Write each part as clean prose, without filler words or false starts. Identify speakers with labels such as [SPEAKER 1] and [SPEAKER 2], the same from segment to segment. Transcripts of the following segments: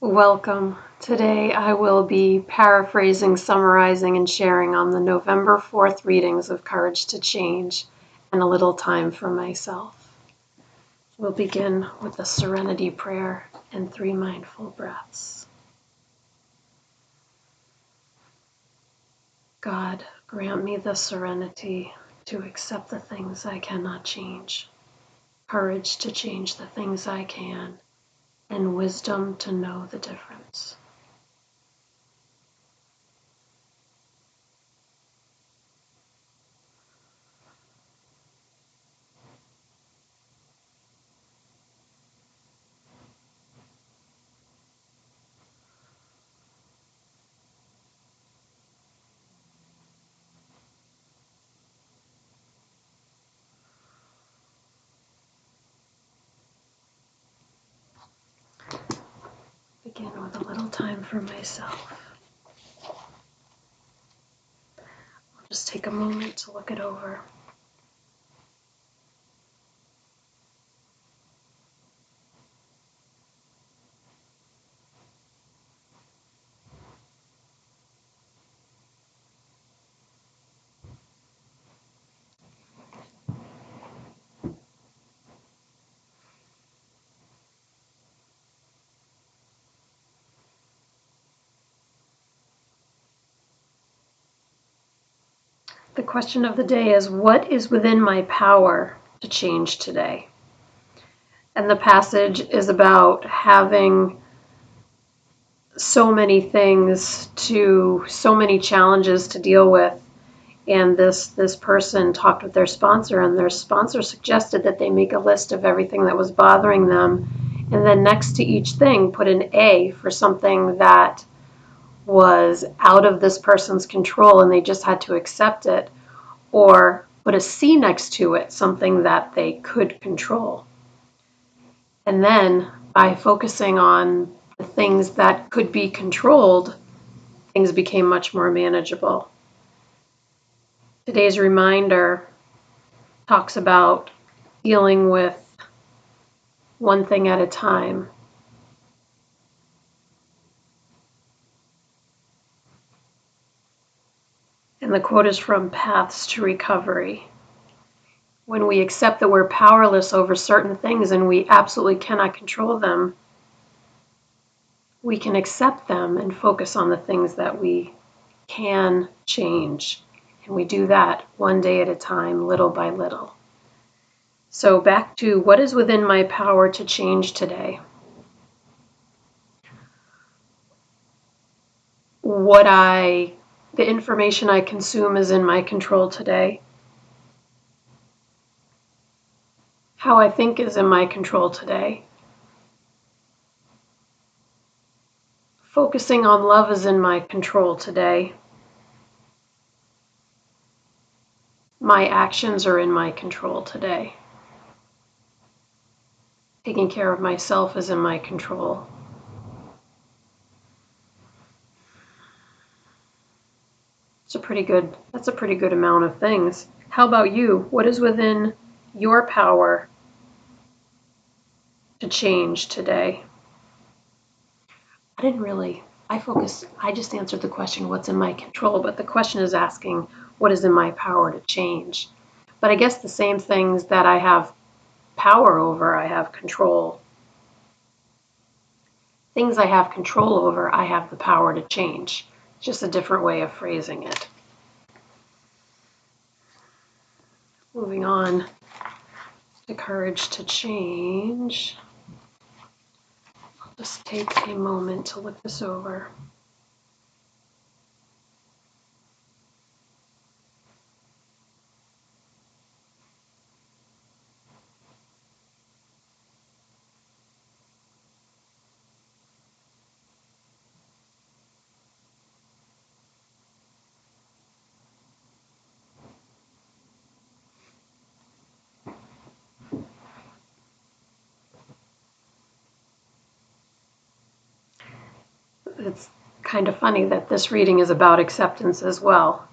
[SPEAKER 1] Welcome. Today I will be paraphrasing, summarizing, and sharing on the November 4th readings of Courage to Change and a little time for myself. We'll begin with a serenity prayer and 3 mindful breaths. God, grant me the serenity to accept the things I cannot change, courage to change the things I can, and wisdom to know the difference. Begin with a little time for myself. I'll just take a moment to look it over. The question of the day is, what is within my power to change today? And the passage is about having so many things so many challenges to deal with. And this person talked with their sponsor, and their sponsor suggested that they make a list of everything that was bothering them. And then next to each thing, put an A for something that was out of this person's control and they just had to accept it, or put a C next to it, something that they could control. And then by focusing on the things that could be controlled, things became much more manageable. Today's reminder talks about dealing with one thing at a time. And the quote is from Paths to Recovery. When we accept that we're powerless over certain things and we absolutely cannot control them, we can accept them and focus on the things that we can change. And we do that one day at a time, little by little. So back to what is within my power to change today. The information I consume is in my control today. How I think is in my control today. Focusing on love is in my control today. My actions are in my control today. Taking care of myself is in my control. That's a pretty good amount of things. How about you? What is within your power to change today? I just answered the question, what's in my control, but the question is asking, what is in my power to change? But I guess the same things that I have power over, I have control. Things I have control over, I have the power to change. Just a different way of phrasing it. Moving on to Courage to Change. I'll just take a moment to look this over. It's kind of funny that this reading is about acceptance as well.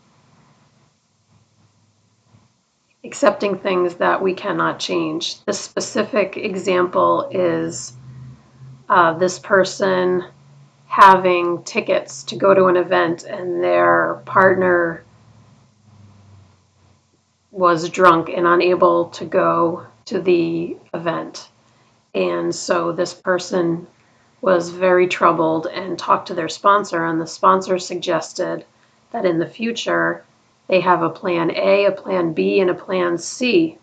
[SPEAKER 1] Accepting things that we cannot change. The specific example is this person having tickets to go to an event and their partner was drunk and unable to go to the event. And so this person was very troubled and talked to their sponsor, and the sponsor suggested that in the future they have a plan A, a plan B, and a plan C,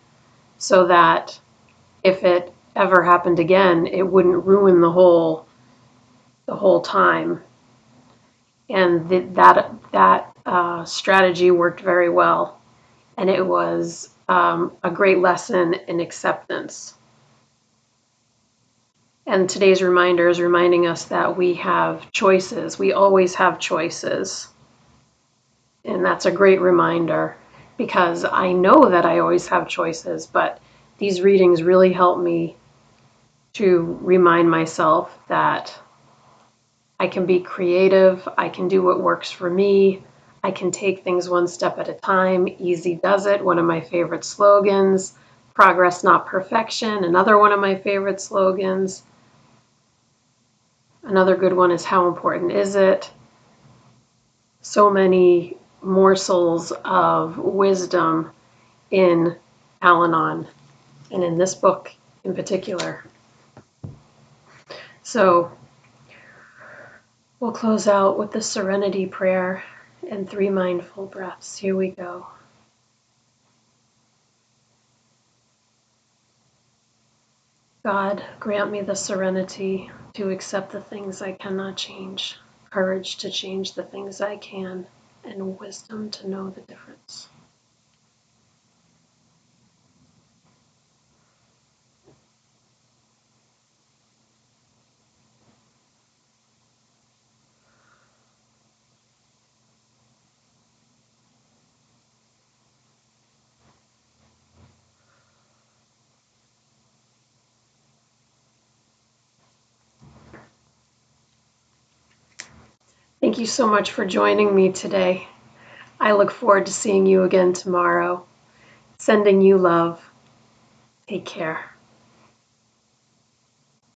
[SPEAKER 1] so that if it ever happened again, it wouldn't ruin the whole time. And that strategy worked very well, and it was a great lesson in acceptance. And today's reminder is reminding us that we have choices. We always have choices. And that's a great reminder, because I know that I always have choices, but these readings really help me to remind myself that I can be creative, I can do what works for me, I can take things one step at a time. Easy does it, one of my favorite slogans. Progress, not perfection, another one of my favorite slogans. Another good one is how important is it? So many morsels of wisdom in Al-Anon, and in this book in particular. So we'll close out with the serenity prayer and 3 mindful breaths. Here we go. God, grant me the serenity to accept the things I cannot change, courage to change the things I can, and wisdom to know the difference. Thank you so much for joining me today. I look forward to seeing you again tomorrow. Sending you love. Take care.